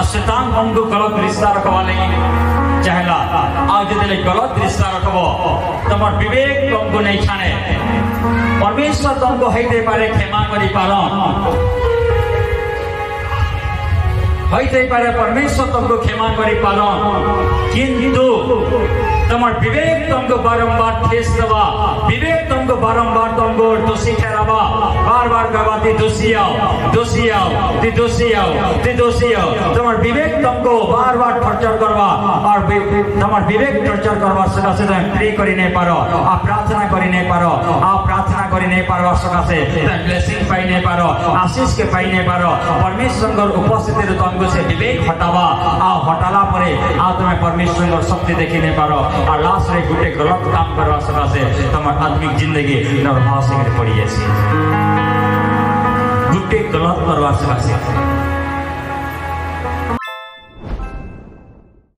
शैतान तुमको गलत रिश्ता रखवा लगी चाहला आज जब गलत रिश्ता रखब तुम विवेक तुमको नहीं छाने परमेश्वर तुमको हईते पारे क्षमा करी हईते पारे परमेश्वर तुमको क्षमा करी किंतु तुम विवेक तुमको बारंबार ठेस दबा विवेक तुमको बारंबार तुमको दोषी ठहरावा बार बार कहवा ती दोषी आओ तुम विवेक तुमको बार बार टॉर्चर करवा और तुम विवेक टॉर्चर करवा सकाशे तुम प्रे करी नहीं पारो आप प्रार्थना करी नहीं पारो आप प्रार्थना करी नहीं पारो सकाशे तुम ब्लेसिंग पाई नहीं पारो आशीष के पाई नहीं पारो परमेश्वर उपस्थिति तुमको से विवेक हटावा आ हटाला परे आ तुम्हें परमेश्वर शक्ति देखी नहीं पारो और लास्ट रे गुटे गलत काम करवा सकाशे तुम आत्मिक जिंदगी नरभास पड़ी गुटे गलत करवा सकाशे